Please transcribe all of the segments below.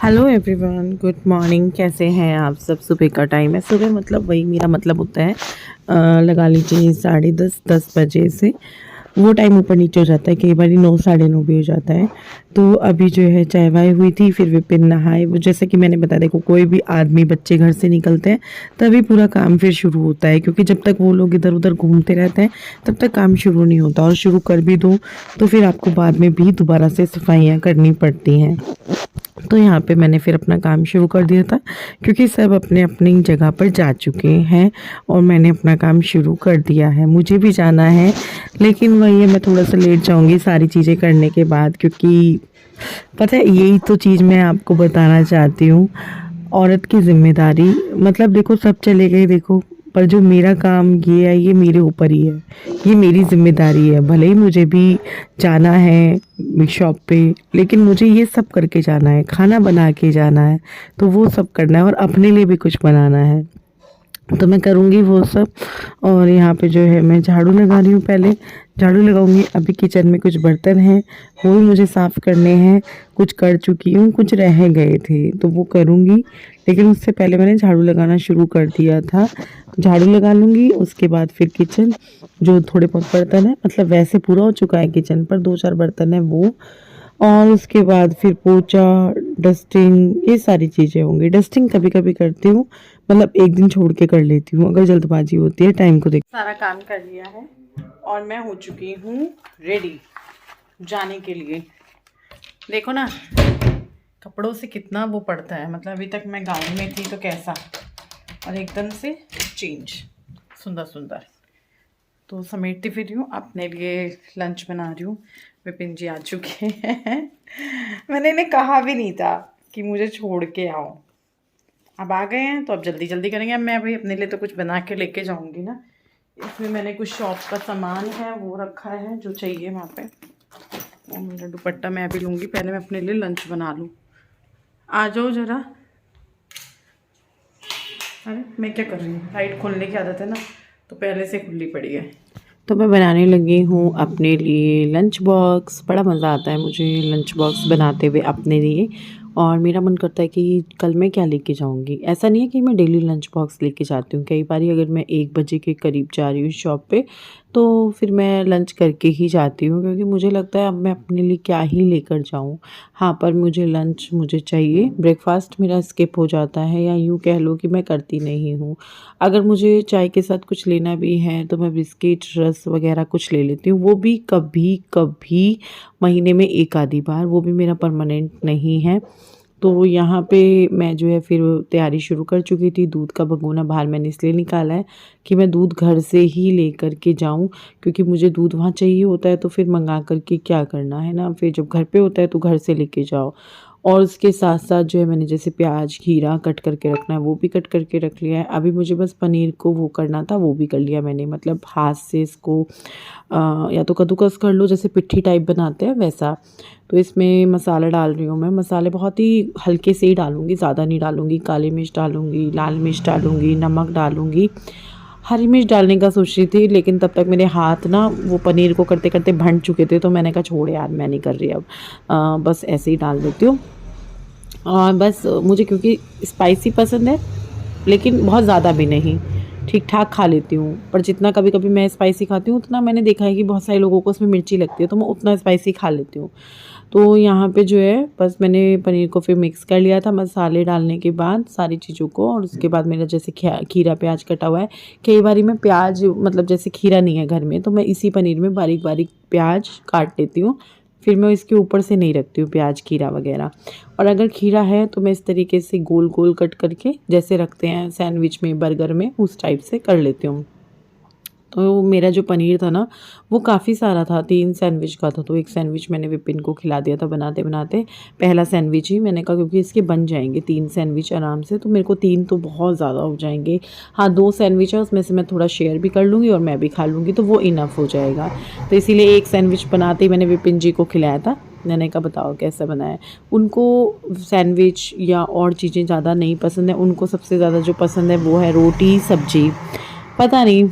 Hello everyone, good morning. कैसे हैं आप सब? सुबह का टाइम है। सुबह मतलब वही मेरा मतलब होता है लगा लीजिए 10:30 बजे से वो टाइम ऊपर नीचे हो जाता है। कई बार 9 साढ़े 9 भी हो जाता है। तो अभी जो है चाय वाय हुई थी, फिर विपिन नहाए। वो जैसे कि मैंने बताया, देखो कोई भी आदमी बच्चे घर से निकलते हैं तभी पूरा काम फिर शुरू होता है, क्योंकि जब तक वो लोग इधर उधर घूमते रहते हैं तब तक काम शुरू नहीं होता। और शुरू कर भी दो तो फिर आपको बाद में भी दोबारा से सफाइयाँ करनी पड़ती हैं। तो यहाँ पे मैंने फिर अपना काम शुरू कर दिया था, क्योंकि सब अपने अपनी जगह पर जा चुके हैं और मैंने अपना काम शुरू कर दिया है। मुझे भी जाना है, लेकिन वही है, मैं थोड़ा सा लेट जाऊँगी सारी चीज़ें करने के बाद, क्योंकि पता है यही तो चीज़ मैं आपको बताना चाहती हूँ। औरत की जिम्मेदारी मतलब देखो सब चले गए, देखो पर जो मेरा काम ये है, ये मेरे ऊपर ही है, ये मेरी जिम्मेदारी है। भले ही मुझे भी जाना है शॉप पे, लेकिन मुझे ये सब करके जाना है, खाना बना के जाना है, तो वो सब करना है और अपने लिए भी कुछ बनाना है, तो मैं करूँगी वो सब। और यहाँ पे जो है मैं झाड़ू लगा रही हूँ, पहले झाड़ू लगाऊंगी। अभी किचन में कुछ बर्तन हैं, वो भी मुझे साफ़ करने हैं। कुछ कर चुकी हूँ, कुछ रह गए थे तो वो करूँगी, लेकिन उससे पहले मैंने झाड़ू लगाना शुरू कर दिया था। झाड़ू लगा लूँगी, उसके बाद फिर किचन जो थोड़े बहुत बर्तन है, मतलब वैसे पूरा हो चुका है किचन, पर 2-4 बर्तन है वो। और उसके बाद फिर पोंछा, डस्टिंग, ये सारी चीज़ें होंगी। डस्टिंग कभी कभी करती हूँ, मतलब एक दिन छोड़ के कर लेती हूँ अगर जल्दबाजी होती है, टाइम को देख। सारा काम कर लिया है और मैं हो चुकी हूँ रेडी जाने के लिए। देखो ना कपड़ों से कितना वो पड़ता है, मतलब अभी तक मैं गाउन में थी तो कैसा, और एकदम से चेंज, सुंदर सुंदर। तो समेटती फिर रही हूँ, अपने लिए लंच बना रही हूँ। विपिन जी आ चुके हैं। मैंने इन्हें कहा भी नहीं था कि मुझे छोड़ के आओ, अब आ गए हैं तो अब जल्दी जल्दी करेंगे। अब मैं भाई अपने लिए तो कुछ बना के लेके जाऊंगी ना। इसमें मैंने कुछ शॉप का सामान है वो रखा है जो चाहिए वहाँ पे। और मेरा दुपट्टा मैं अभी लूँगी, पहले मैं अपने लिए लंच बना लूँ। आ जाओ ज़रा। अरे मैं क्या कर रही हूँ, लाइट खोलने की आदत है ना, तो पहले से खुली पड़ी है। तो मैं बनाने लगी हूँ अपने लिए लंच बॉक्स। बड़ा मज़ा आता है मुझे लंच बॉक्स बनाते हुए अपने लिए, और मेरा मन करता है कि कल मैं क्या लेके जाऊँगी। ऐसा नहीं है कि मैं डेली लंच बॉक्स लेके जाती हूँ, कई बार अगर मैं 1 बजे के करीब जा रही हूँ शॉप पे तो फिर मैं लंच करके ही जाती हूँ, क्योंकि मुझे लगता है अब मैं अपने लिए क्या ही लेकर जाऊँ। हाँ, पर मुझे लंच मुझे चाहिए। ब्रेकफास्ट मेरा स्किप हो जाता है, या यूँ कह लो कि मैं करती नहीं हूँ। अगर मुझे चाय के साथ कुछ लेना भी है तो मैं बिस्किट, रस वगैरह कुछ ले लेती हूँ, वो भी कभी कभी महीने में 1 आधी बार, वो भी मेरा परमानेंट नहीं है। तो यहाँ पे मैं जो है फिर तैयारी शुरू कर चुकी थी। दूध का भगोना बाहर मैंने इसलिए निकाला है कि मैं दूध घर से ही लेकर के जाऊँ, क्योंकि मुझे दूध वहाँ चाहिए होता है तो फिर मंगा करके क्या करना है ना, फिर जब घर पे होता है तो घर से लेके जाओ। और उसके साथ साथ जो है मैंने जैसे प्याज, खीरा कट करके रखना है वो भी कट करके रख लिया है। अभी मुझे बस पनीर को वो करना था, वो भी कर लिया मैंने, मतलब हाथ से इसको या तो कद्दूकस कर लो जैसे पिट्ठी टाइप बनाते हैं वैसा। तो इसमें मसाला डाल रही हूँ मैं। मसाले बहुत ही हल्के से ही डालूँगी, ज़्यादा नहीं डालूँगी। काली मिर्च डालूँगी, लाल मिर्च डालूँगी, नमक डालूँगी। हरी मिर्च डालने का सोच रही थी, लेकिन तब तक मेरे हाथ ना वो पनीर को करते करते भंड चुके थे, तो मैंने कहा छोड़ यार, मैं नहीं कर रही अब, बस ऐसे ही डाल देती हूँ। और बस मुझे क्योंकि स्पाइसी पसंद है, लेकिन बहुत ज़्यादा भी नहीं, ठीक ठाक खा लेती हूँ। पर जितना कभी कभी मैं स्पाइसी खाती हूँ उतना मैंने देखा है कि बहुत सारे लोगों को उसमें मिर्ची लगती है, तो मैं उतना स्पाइसी खा लेती हूँ। तो यहाँ पे जो है बस मैंने पनीर को फिर मिक्स कर लिया था मसाले डालने के बाद सारी चीज़ों को। और उसके बाद मेरा जैसे खीरा प्याज कटा हुआ है, कई बार मैं प्याज, मतलब जैसे खीरा नहीं है घर में तो मैं इसी पनीर में बारीक बारीक प्याज काट लेती हूँ, फिर मैं इसके ऊपर से नहीं रखती हूँ प्याज खीरा वगैरह। और अगर खीरा है तो मैं इस तरीके से गोल गोल कट करके जैसे रखते हैं सैंडविच में, बर्गर में, उस टाइप से कर लेती हूँ। तो मेरा जो पनीर था ना वो काफ़ी सारा था, 3 सैंडविच का था, तो एक सैंडविच मैंने विपिन को खिला दिया था बनाते बनाते। पहला सैंडविच ही मैंने कहा क्योंकि इसके बन जाएंगे 3 सैंडविच आराम से, तो मेरे को 3 तो बहुत ज़्यादा हो जाएंगे। हाँ, 2 सैंडविच है उसमें से मैं थोड़ा शेयर भी कर लूँगी और मैं भी खा लूँगी, तो वो इनफ हो जाएगा। तो इसीलिए एक सैंडविच बनाते ही मैंने विपिन जी को खिलाया था। मैंने कहा बताओ कैसा बना है। उनको सैंडविच या और चीज़ें ज़्यादा नहीं पसंद है, उनको सबसे ज़्यादा जो पसंद है वो है रोटी सब्जी। पता नहीं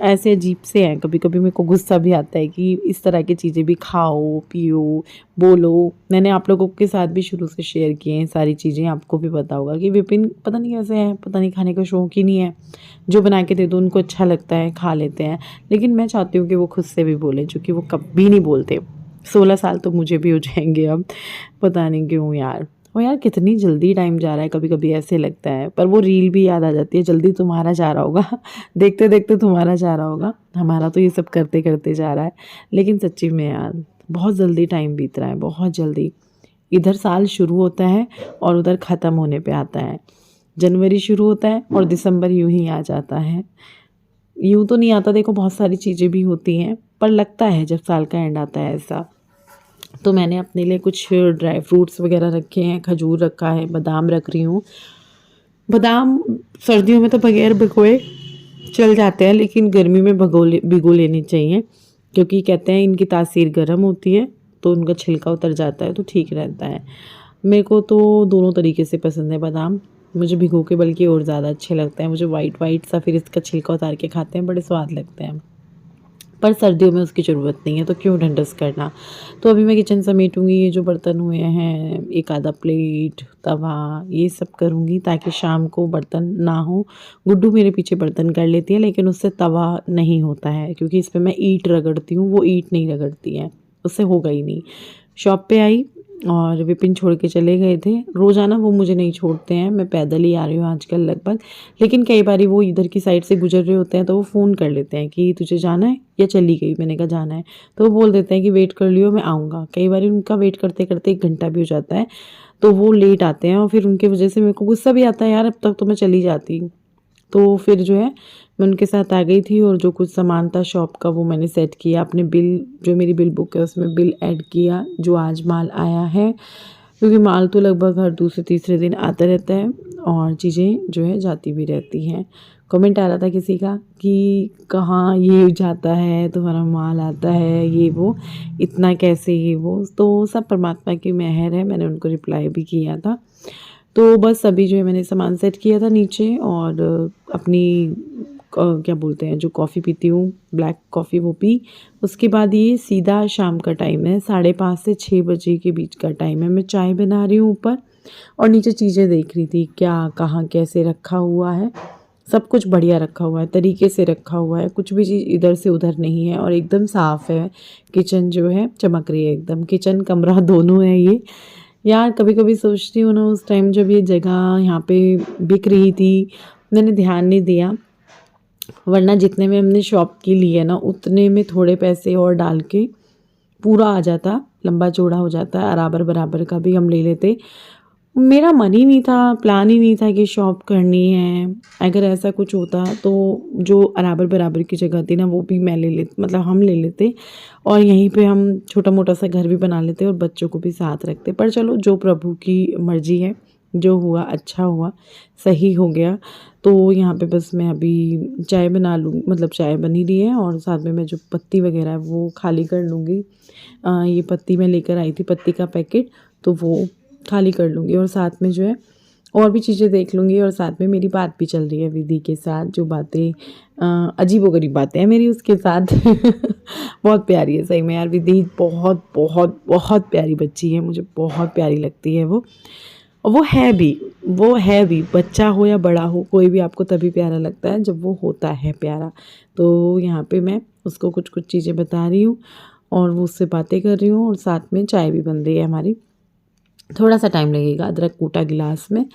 ऐसे अजीब से हैं। कभी कभी मेरे को गुस्सा भी आता है कि इस तरह की चीज़ें भी खाओ पियो बोलो। मैंने आप लोगों के साथ भी शुरू से शेयर किए हैं सारी चीज़ें, आपको भी पता होगा कि विपिन पता नहीं कैसे हैं, पता नहीं खाने का शौक ही नहीं है। जो बना के दे दो उनको अच्छा लगता है, खा लेते हैं। लेकिन मैं चाहती हूँ कि वो खुद से भी बोलें, क्योंकि वो कभी नहीं बोलते। 16 साल तो मुझे भी हो जाएंगे अब, पता नहीं क्यों यार। और यार कितनी जल्दी टाइम जा रहा है, कभी कभी ऐसे लगता है। पर वो रील भी याद आ जाती है, जल्दी तुम्हारा जा रहा होगा देखते देखते तुम्हारा जा रहा होगा, हमारा तो ये सब करते करते जा रहा है। लेकिन सच्ची में यार बहुत जल्दी टाइम बीत रहा है, बहुत जल्दी। इधर साल शुरू होता है और उधर ख़त्म होने पे आता है। जनवरी शुरू होता है और दिसंबर यूं ही आ जाता है। यूं तो नहीं आता, देखो बहुत सारी चीज़ें भी होती हैं, पर लगता है जब साल का एंड आता है ऐसा। तो मैंने अपने लिए कुछ ड्राई फ्रूट्स वगैरह रखे हैं, खजूर रखा है, बादाम रख रही हूँ। बादाम सर्दियों में तो बगैर भिगोए चल जाते हैं, लेकिन गर्मी में भिगो लेने चाहिए, क्योंकि कहते हैं इनकी तासीर गर्म होती है तो उनका छिलका उतर जाता है तो ठीक रहता है। मेरे को तो दोनों तरीके से पसंद है बादाम, मुझे भिगो के बल्कि और ज़्यादा अच्छे लगते हैं। मुझे वाइट वाइट सा फिर इसका छिलका उतार के खाते हैं, बड़े स्वाद लगते हैं। पर सर्दियों में उसकी ज़रूरत नहीं है, तो क्यों ढंढस करना। तो अभी मैं किचन समेटूंगी, ये जो बर्तन हुए हैं, एक आधा प्लेट तवा ये सब करूँगी ताकि शाम को बर्तन ना हो। गुड्डू मेरे पीछे बर्तन कर लेती है, लेकिन उससे तवा नहीं होता है, क्योंकि इस पर मैं ईंट रगड़ती हूँ, वो ईंट नहीं रगड़ती है, उससे होगा ही नहीं। शॉप पे आई और विपिन छोड़ के चले गए थे। रोज़ाना वो मुझे नहीं छोड़ते हैं, मैं पैदल ही आ रही हूँ आजकल लगभग। लेकिन कई बार वो इधर की साइड से गुजर रहे होते हैं तो वो फ़ोन कर लेते हैं कि तुझे जाना है या चली गई। मैंने कहा जाना है, तो वो बोल देते हैं कि वेट कर लियो मैं आऊँगा। कई बार उनका वेट करते करते 1 घंटा भी हो जाता है, तो वो लेट आते हैं और फिर उनकी वजह से मेरे को गुस्सा भी आता है, यार अब तक तो मैं चली जाती। तो फिर जो है मैं उनके साथ आ गई थी और जो कुछ सामान था शॉप का वो मैंने सेट किया। अपने बिल, जो मेरी बिल बुक है उसमें बिल ऐड किया जो आज माल आया है, क्योंकि माल तो लगभग हर दूसरे तीसरे दिन आता रहता है और चीज़ें जो है जाती भी रहती हैं। कमेंट आ रहा था किसी का कि कहाँ ये जाता है तुम्हारा माल आता है, ये वो इतना कैसे, ये वो तो सब परमात्मा की मेहर है। मैंने उनको रिप्लाई भी किया था। तो बस अभी जो है मैंने सामान सेट किया था नीचे और अपनी क्या बोलते हैं जो कॉफ़ी पीती हूँ ब्लैक कॉफ़ी वो पी। उसके बाद ये सीधा शाम का टाइम है, 5:30 से 6 बजे के बीच का टाइम है। मैं चाय बना रही हूँ ऊपर और नीचे चीज़ें देख रही थी क्या कहाँ कैसे रखा हुआ है। सब कुछ बढ़िया रखा हुआ है, तरीके से रखा हुआ है, कुछ भी चीज़ इधर से उधर नहीं है और एकदम साफ़ है। किचन जो है चमक रही है एकदम, किचन कमरा दोनों है ये। यार कभी कभी सोचती हूँ ना, उस टाइम जब ये जगह यहाँ पे बिक रही थी मैंने ध्यान नहीं दिया, वरना जितने में हमने शॉप की ली है ना उतने में थोड़े पैसे और डाल के पूरा आ जाता, लंबा चौड़ा हो जाता, बराबर बराबर का भी हम ले लेते। मेरा मन ही नहीं था, प्लान ही नहीं था कि शॉप करनी है। अगर ऐसा कुछ होता तो जो बराबर बराबर की जगह थी ना वो भी मैं ले लेती, मतलब हम ले लेते और यहीं पे हम छोटा मोटा सा घर भी बना लेते और बच्चों को भी साथ रखते। पर चलो जो प्रभु की मर्जी है, जो हुआ अच्छा हुआ, सही हो गया। तो यहाँ पे बस मैं अभी चाय बना लूँ, मतलब चाय बनी रही है और साथ में मैं जो पत्ती वगैरह है वो खाली कर लूँगी। ये पत्ती मैं लेकर आई थी, पत्ती का पैकेट, तो वो खाली कर लूँगी और साथ में जो है और भी चीज़ें देख लूँगी। और साथ में मेरी बात भी चल रही है विधि के साथ, जो बातें अजीबोगरीब बातें हैं मेरी उसके साथ बहुत प्यारी है सही में यार विधि, बहुत बहुत बहुत प्यारी बच्ची है, मुझे बहुत प्यारी लगती है वो। और वो है भी, बच्चा हो या बड़ा हो कोई भी आपको तभी प्यारा लगता है जब वो होता है प्यारा। तो यहाँ पे मैं उसको कुछ कुछ चीज़ें बता रही हूँ और वो उससे बातें कर रही हूँ और साथ में चाय भी बन रही है हमारी। थोड़ा सा टाइम लगेगा, अदरक कूटा गिलास में।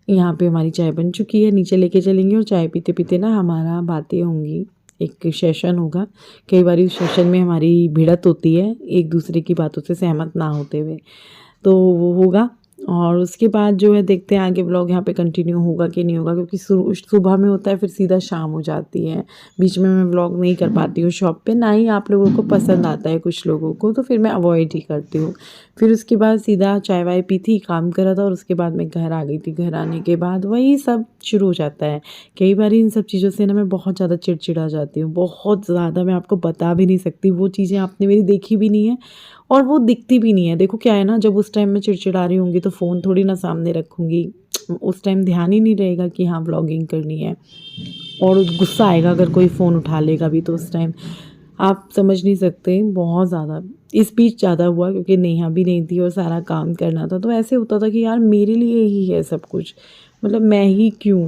यहाँ पे हमारी चाय बन चुकी है, नीचे लेके चलेंगे और चाय पीते पीते ना हमारा बातें होंगी, एक सेशन होगा। कई बार इस सेशन में हमारी भिड़त होती है एक दूसरे की बातों से सहमत ना होते हुए, तो वो होगा। और उसके बाद जो है देखते हैं आगे व्लॉग यहाँ पे कंटिन्यू होगा कि नहीं होगा, क्योंकि सुबह में होता है फिर सीधा शाम हो जाती है, बीच में मैं व्लॉग नहीं कर पाती हूँ शॉप पे, ना ही आप लोगों को पसंद आता है कुछ लोगों को, तो फिर मैं अवॉइड ही करती हूँ। फिर उसके बाद सीधा चाय वाय पी थी, काम करा था और उसके बाद मैं घर आ गई थी। घर आने के बाद वही सब शुरू हो जाता है। कई बार इन सब चीज़ों से ना मैं बहुत ज़्यादा चिड़चिड़ा जाती हूँ, बहुत ज़्यादा, मैं आपको बता भी नहीं सकती। वो चीज़ें आपने मेरी देखी भी नहीं है और वो दिखती भी नहीं है। देखो क्या है ना, जब उस टाइम मैं चिड़चिड़ा रही होंगी तो फ़ोन थोड़ी ना सामने रखूँगी, उस टाइम ध्यान ही नहीं रहेगा कि हाँ व्लॉगिंग करनी है। और गुस्सा आएगा अगर कोई फ़ोन उठा लेगा भी तो उस टाइम आप समझ नहीं सकते, बहुत ज़्यादा। इस बीच ज़्यादा हुआ क्योंकि नेहा भी नहीं थी और सारा काम करना था, तो ऐसे होता था कि यार मेरे लिए ही है सब कुछ, मतलब मैं ही क्यों,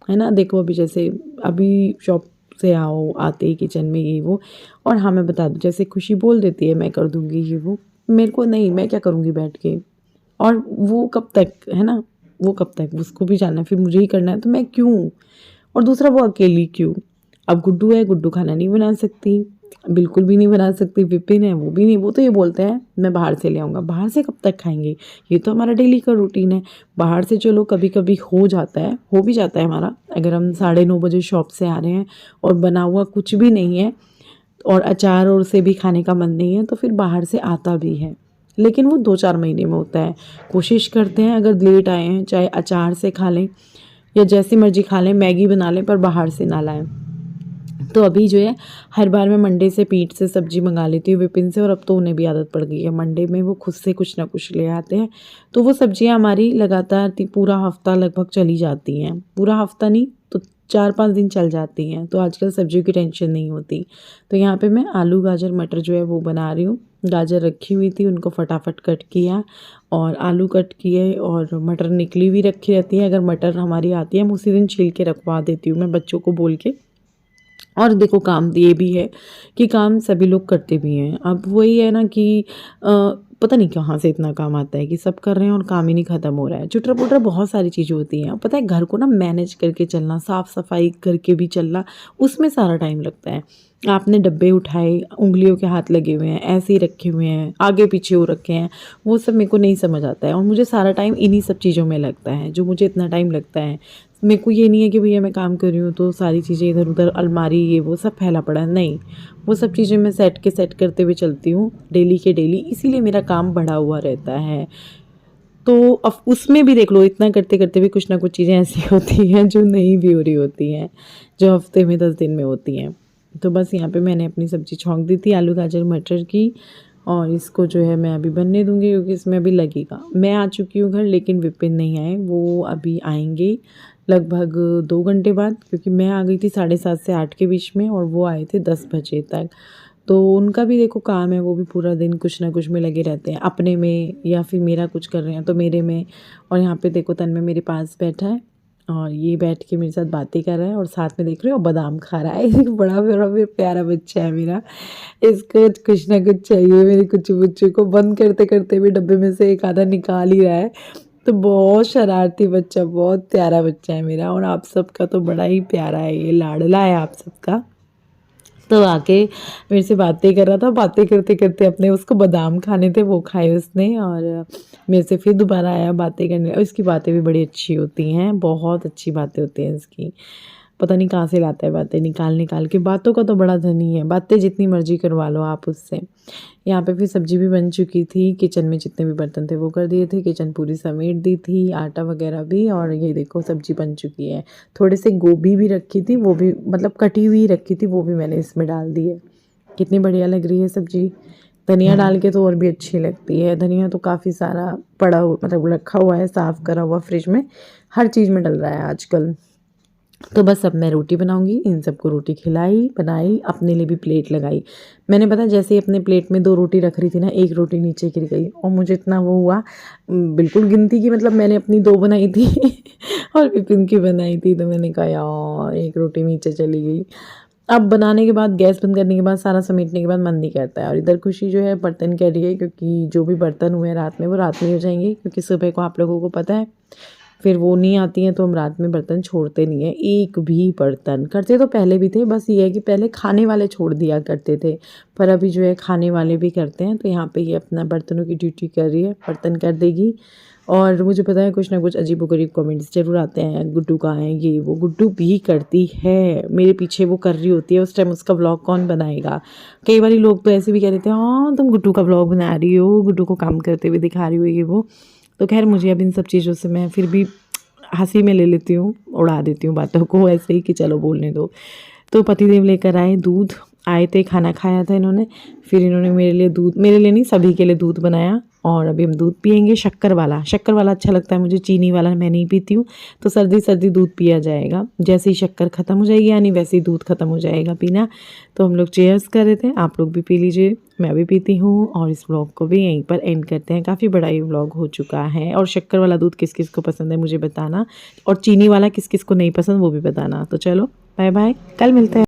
है ना। देखो अभी जैसे अभी शॉप से आते ही किचन में ये वो, और हाँ मैं बता दूँ, जैसे खुशी बोल देती है मैं कर दूँगी ये वो, मेरे को नहीं, मैं क्या करूँगी बैठ के, और वो कब तक, है ना, वो कब तक, उसको भी जाना है, फिर मुझे ही करना है, तो मैं क्यों, और दूसरा वो अकेली क्यों। अब गुड्डू है, गुड्डू खाना नहीं बना सकती, बिल्कुल भी नहीं बना सकती। विपिन है, वो भी नहीं, वो तो ये बोलते हैं मैं बाहर से ले आऊँगा। बाहर से कब तक खाएंगे, ये तो हमारा डेली का रूटीन है। बाहर से चलो कभी कभी हो जाता है, हो भी जाता है हमारा, अगर हम 9:30 बजे शॉप से आ रहे हैं और बना हुआ कुछ भी नहीं है और अचार और से भी खाने का मन नहीं है, तो फिर बाहर से आता भी है, लेकिन वो 2-4 महीने में होता है। कोशिश करते हैं अगर लेट आए हैं चाहे अचार से खा लें या जैसी मर्जी खा लें, मैगी बना लें, पर बाहर से ना लाएं। तो अभी जो है हर बार मैं मंडे से पीठ से सब्जी मंगा लेती हूँ विपिन से, और अब तो उन्हें भी आदत पड़ गई है, मंडे में वो खुद से कुछ ना कुछ ले आते हैं। तो वो सब्जियाँ हमारी लगातार पूरा हफ्ता लगभग चली जाती हैं, पूरा हफ्ता नहीं तो 4-5 दिन चल जाती हैं, तो आजकल सब्जियों की टेंशन नहीं होती। तो यहाँ पे मैं आलू गाजर मटर जो है वो बना रही हूँ। गाजर रखी हुई थी, उनको फटाफट कट किया और आलू कट किए, और मटर निकली हुई रखी रहती है, अगर मटर हमारी आती है हम उसी दिन छील के रखवा देती हूँ मैं बच्चों को बोल के। और देखो काम ये भी है कि काम सभी लोग करते भी हैं। अब वही है ना कि पता नहीं कहाँ से इतना काम आता है कि सब कर रहे हैं और काम ही नहीं ख़त्म हो रहा है। चुटर पुटर बहुत सारी चीज़ें होती हैं, पता है घर को ना मैनेज करके चलना, साफ़ सफाई करके भी चलना, उसमें सारा टाइम लगता है। आपने डब्बे उठाए, उंगलियों के हाथ लगे हुए हैं, ऐसे ही रखे हुए हैं, आगे पीछे हो रखे हैं, वो सब मेरे को नहीं समझ आता है, और मुझे सारा टाइम इन्हीं सब चीज़ों में लगता है जो मुझे इतना टाइम लगता है। मेरे को ये नहीं है कि भैया मैं काम कर रही हूँ तो सारी चीज़ें इधर उधर अलमारी ये वो सब फैला पड़ा है, नहीं, वो सब चीज़ें मैं सेट करते हुए चलती हूँ डेली के डेली, इसीलिए मेरा काम बढ़ा हुआ रहता है। तो अब उसमें भी देख लो, इतना करते करते भी कुछ ना कुछ चीज़ें ऐसी होती हैं जो नहीं भी हो रही होती हैं, जो हफ्ते में 10 दिन में होती हैं। तो बस यहाँ पे मैंने अपनी सब्ज़ी छौंक दी थी आलू गाजर मटर की, और इसको जो है मैं अभी बनने दूँगी क्योंकि इसमें अभी लगेगा। मैं आ चुकी हूँ घर, लेकिन विपिन नहीं आए, वो अभी आएंगे लगभग 2 घंटे बाद, क्योंकि मैं आ गई थी 7:30 से 8 के बीच में और वो आए थे 10 बजे तक। तो उनका भी देखो काम है, वो भी पूरा दिन कुछ ना कुछ में लगे रहते हैं, अपने में या फिर मेरा कुछ कर रहे हैं तो मेरे में। और यहाँ पे देखो तन्मय मेरे पास बैठा है और ये बैठ के मेरे साथ बातें कर रहा है और साथ में देख रहे हो बादाम खा रहा है। बड़ा बड़ा मेरा प्यारा बच्चा है मेरा, इसको कुछ ना कुछ चाहिए, मेरे कुछ बच्चे को बंद करते करते भी डब्बे में से एक आधा निकाल ही रहा है। तो बहुत शरारती बच्चा, बहुत प्यारा बच्चा है मेरा, और आप सबका तो बड़ा ही प्यारा है, ये लाडला है आप सबका। तो आके मेरे से बातें कर रहा था, बातें करते करते अपने उसको बादाम खाने थे वो खाए उसने, और मेरे से फिर दोबारा आया बातें करने। और इसकी बातें भी बड़ी अच्छी होती हैं, बहुत अच्छी बातें होती हैं इसकी, पता नहीं कहाँ से लाता है बातें निकाल निकाल के। बातों का तो बड़ा धनी है, बातें जितनी मर्जी करवा लो आप उससे। यहाँ पे फिर सब्जी भी बन चुकी थी, किचन में जितने भी बर्तन थे वो कर दिए थे, किचन पूरी समेट दी थी, आटा वगैरह भी, और ये देखो सब्जी बन चुकी है। थोड़े से गोभी भी रखी थी, वो भी मतलब कटी हुई रखी थी, वो भी मैंने इसमें डाल दी है। कितनी बढ़िया लग रही है सब्जी, धनिया डाल के तो और भी अच्छी लगती है। धनिया तो काफ़ी सारा पड़ा हुआ मतलब रखा हुआ है, साफ़ करा हुआ फ्रिज में, हर चीज़ में डल रहा है आजकल। तो बस अब मैं रोटी बनाऊंगी, इन सबको रोटी खिलाई, बनाई, अपने लिए भी प्लेट लगाई। मैंने पता जैसे ही अपने प्लेट में 2 रोटी रख रही थी ना, एक रोटी नीचे गिर गई और मुझे इतना वो हुआ, बिल्कुल गिनती की, मतलब मैंने अपनी 2 बनाई थी और विपिन की बनाई थी, तो मैंने कहा यार एक रोटी नीचे चली गई। अब बनाने के बाद, गैस बंद करने के बाद, सारा समेटने के बाद मन नहीं करता है। और इधर खुशी जो है बर्तन कह रही है, क्योंकि जो भी बर्तन हुए हैं रात में वो रात में हो जाएंगे, क्योंकि सुबह को आप लोगों को पता है फिर वो नहीं आती हैं, तो हम रात में बर्तन छोड़ते नहीं हैं, एक भी बर्तन। करते तो पहले भी थे, बस ये है कि पहले खाने वाले छोड़ दिया करते थे, पर अभी जो है खाने वाले भी करते हैं। तो यहाँ पे ये अपना बर्तनों की ड्यूटी कर रही है, बर्तन कर देगी। और मुझे पता है कुछ ना कुछ अजीबोगरीब कमेंट्स ज़रूर आते हैं, गुड्डू कहाँ है ये वो, गुड्डू भी करती है, मेरे पीछे वो कर रही होती है, उस टाइम उसका व्लॉग कौन बनाएगा। कई बार लोग तो ऐसे भी कह देते हैं हाँ तुम गुड्डू का व्लॉग बना रही हो, गुड्डू को काम करते हुए दिखा रही हो ये वो। तो खैर मुझे अब इन सब चीज़ों से मैं फिर भी हंसी में ले लेती हूँ, उड़ा देती हूँ बातों को ऐसे ही कि चलो बोलने दो। तो पतिदेव लेकर आए दूध, आए थे, खाना खाया था इन्होंने, फिर इन्होंने मेरे लिए दूध, मेरे लिए नहीं सभी के लिए दूध बनाया और अभी हम दूध पियेंगे शक्कर वाला अच्छा लगता है मुझे, चीनी वाला मैं नहीं पीती हूँ। तो सर्दी सर्दी दूध पिया जाएगा, जैसे ही शक्कर ख़त्म हो जाएगी यानी वैसे ही दूध ख़त्म हो जाएगा पीना। तो हम लोग चेयर्स कर रहे थे, आप लोग भी पी लीजिए, मैं भी पीती हूँ। और इस व्लॉग को भी यहीं पर एंड करते हैं, काफ़ी बड़ा ये व्लॉग हो चुका है। और शक्कर वाला दूध किस किस को पसंद है मुझे बताना, और चीनी वाला किस किस को नहीं पसंद वो भी बताना। तो चलो बाय बाय, कल मिलते हैं।